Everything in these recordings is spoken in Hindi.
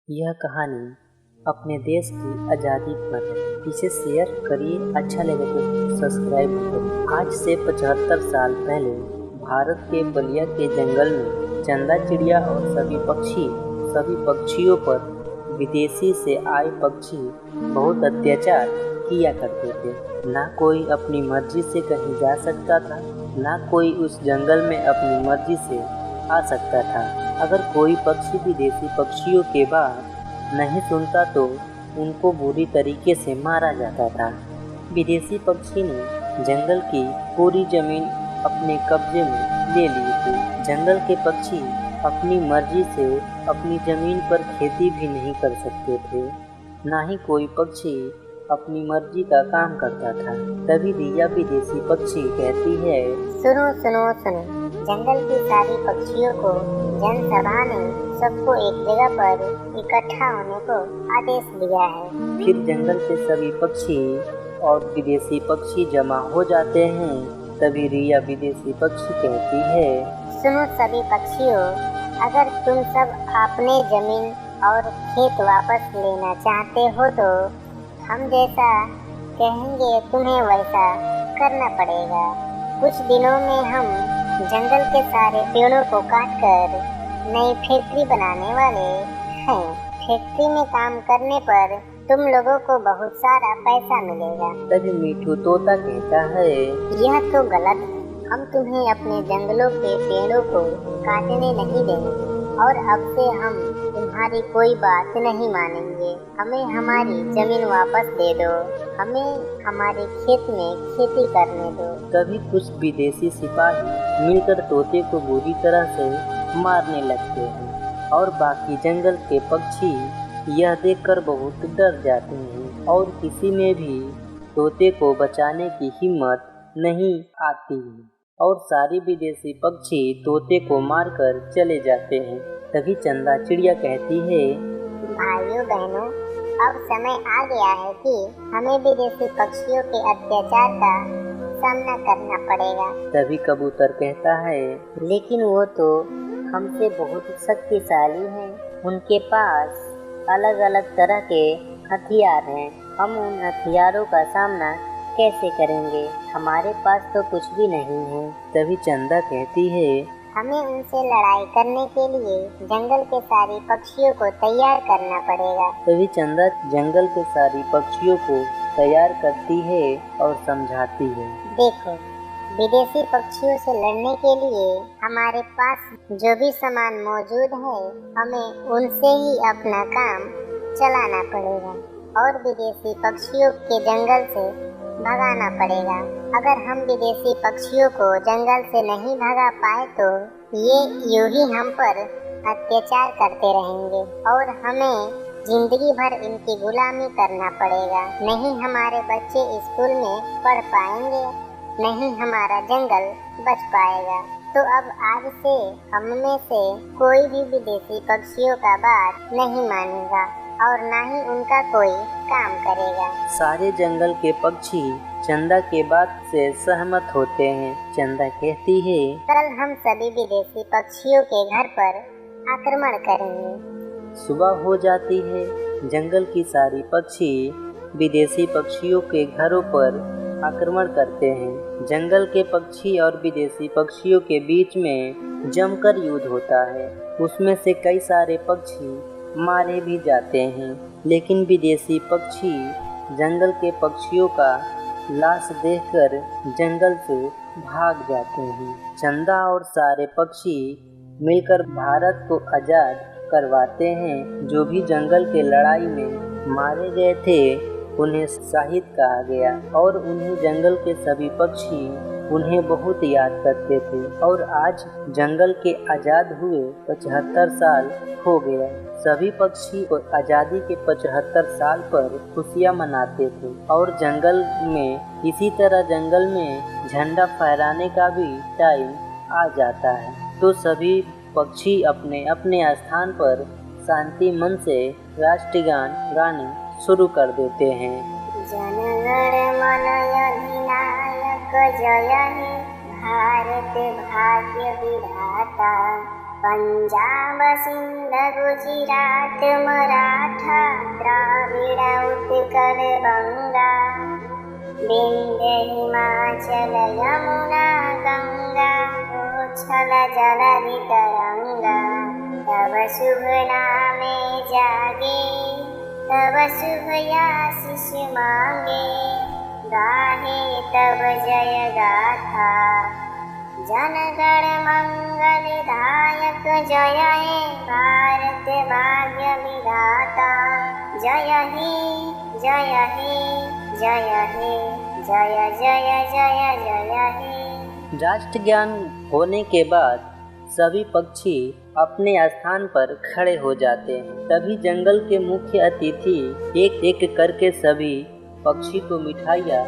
यह कहानी अपने देश की आज़ादी पर है। इसे शेयर करिए, अच्छा लगे तो सब्सक्राइब करिए। आज से 75 साल पहले भारत के बलिया के जंगल में चंदा चिड़िया और सभी पक्षियों पर विदेशी से आए पक्षी बहुत अत्याचार किया करते थे। ना कोई अपनी मर्जी से कहीं जा सकता था, ना कोई उस जंगल में अपनी मर्जी से आ सकता था। अगर कोई पक्षी विदेशी पक्षियों के बात नहीं सुनता तो उनको बुरी तरीके से मारा जाता था। विदेशी पक्षी ने जंगल की पूरी जमीन अपने कब्जे में ले ली थी। जंगल के पक्षी अपनी मर्जी से अपनी जमीन पर खेती भी नहीं कर सकते थे, ना ही कोई पक्षी अपनी मर्जी का काम करता था। तभी रिया विदेशी पक्षी कहती है, सुनो सुनो सुनो, जंगल की सारी पक्षियों को जनसभा ने सबको एक जगह पर इकट्ठा होने को आदेश दिया है। फिर जंगल के सभी पक्षी और विदेशी पक्षी जमा हो जाते हैं। तभी रिया विदेशी पक्षी कहती है, सुनो सभी पक्षियों, अगर तुम सब अपने जमीन और खेत वापस लेना चाहते हो तो हम जैसा कहेंगे तुम्हें वैसा करना पड़ेगा। कुछ दिनों में हम जंगल के सारे पेड़ों को काटकर नई फैक्ट्री बनाने वाले हैं। फैक्ट्री में काम करने पर तुम लोगों को बहुत सारा पैसा मिलेगा। तभी मीठू तोता कहता है, यह तो गलत है। हम तुम्हें अपने जंगलों के पेड़ों को काटने नहीं देंगे और अब से हम तुम्हारी कोई बात नहीं मानेंगे। हमें हमारी जमीन वापस दे दो, हमें हमारे खेत में खेती करने दो। तभी कुछ विदेशी सिपाही मिलकर तोते को बुरी तरह से मारने लगते हैं और बाकी जंगल के पक्षी यह देखकर बहुत डर जाते हैं और किसी में भी तोते को बचाने की हिम्मत नहीं आती है और सारी विदेशी पक्षी तोते को मारकर चले जाते हैं। तभी चंदा चिड़िया कहती है, भाइयों बहनों, अब समय आ गया है कि हमें विदेशी पक्षियों के अत्याचार का सामना करना पड़ेगा। तभी कबूतर कहता है, लेकिन वो तो हमसे बहुत शक्तिशाली हैं। उनके पास अलग अलग तरह के हथियार हैं। हम उन हथियारों का सामना कैसे करेंगे? हमारे पास तो कुछ भी नहीं है। तभी चंदा कहती है, हमें उनसे लड़ाई करने के लिए जंगल के सारे पक्षियों को तैयार करना पड़ेगा। तभी चंदा जंगल के सारी पक्षियों को तैयार करती है और समझाती है, देखो, विदेशी पक्षियों से लड़ने के लिए हमारे पास जो भी सामान मौजूद है, हमें उनसे ही अपना काम चलाना पड़ेगा और विदेशी पक्षियों के जंगल से भगाना पड़ेगा। अगर हम विदेशी पक्षियों को जंगल से नहीं भगा पाए तो ये यूं ही हम पर अत्याचार करते रहेंगे और हमें जिंदगी भर इनकी गुलामी करना पड़ेगा। नहीं हमारे बच्चे स्कूल में पढ़ पाएंगे, नहीं हमारा जंगल बच पाएगा। तो अब आज से हम में से कोई भी विदेशी पक्षियों का बात नहीं मानेगा और ना ही उनका कोई काम करेगा। सारे जंगल के पक्षी चंदा के बात से सहमत होते हैं। चंदा कहती है, कल हम सभी विदेशी पक्षियों के घर पर आक्रमण करेंगे। सुबह हो जाती है। जंगल की सारी पक्षी विदेशी पक्षियों के घरों पर आक्रमण करते हैं। जंगल के पक्षी और विदेशी पक्षियों के बीच में जमकर युद्ध होता है। उसमें से कई सारे पक्षी मारे भी जाते हैं, लेकिन विदेशी पक्षी जंगल के पक्षियों का लाश देखकर जंगल से भाग जाते हैं। चंदा और सारे पक्षी मिलकर भारत को आज़ाद करवाते हैं। जो भी जंगल के लड़ाई में मारे गए थे उन्हें शहीद कहा गया और उन्हें जंगल के सभी पक्षी उन्हें बहुत याद करते थे। और आज जंगल के आज़ाद हुए 75 साल हो गया। सभी पक्षी आज़ादी के 75 साल पर खुशियाँ मनाते थे और जंगल में इसी तरह जंगल में झंडा फहराने का भी टाइम आ जाता है। तो सभी पक्षी अपने अपने स्थान पर शांति मन से राष्ट्रगान गाने शुरू कर देते हैं। जनगण मन अधिनायक जय हे, भारत भाग्य विधाता, पंजाब सिंध गुजरात मराठा द्राविड़ उत्कल बंगा विंध्य हिमाचल यमुना गंगा उच्छल जलधि तरंगा तब शुभ नामे जागे तब शुभ आशीष मांगे गाहे तब जय गाथा जनगण मंगल दायक जय हे भारत भाग्य विधाता जय हे जय हे जय हे जय जय जय जय हे। राष्ट्र ज्ञान होने के बाद सभी पक्षी अपने स्थान पर खड़े हो जाते हैं। तभी जंगल के मुख्य अतिथि एक एक करके सभी पक्षी को मिठाइयाँ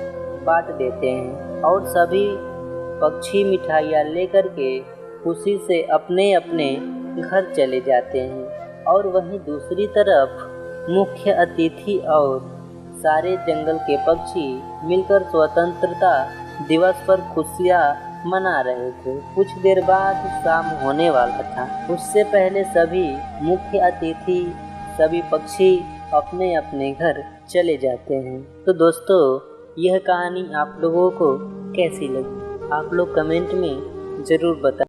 बांट देते हैं और सभी पक्षी मिठाइयाँ लेकर के खुशी से अपने अपने घर चले जाते हैं। और वहीं दूसरी तरफ मुख्य अतिथि और सारे जंगल के पक्षी मिलकर स्वतंत्रता दिवस पर खुशियाँ मना रहे थे। कुछ देर बाद शाम होने वाला था। उससे पहले सभी मुख्य अतिथि सभी पक्षी अपने अपने घर चले जाते हैं। तो दोस्तों, यह कहानी आप लोगों को कैसी लगी आप लोग कमेंट में ज़रूर बताएं।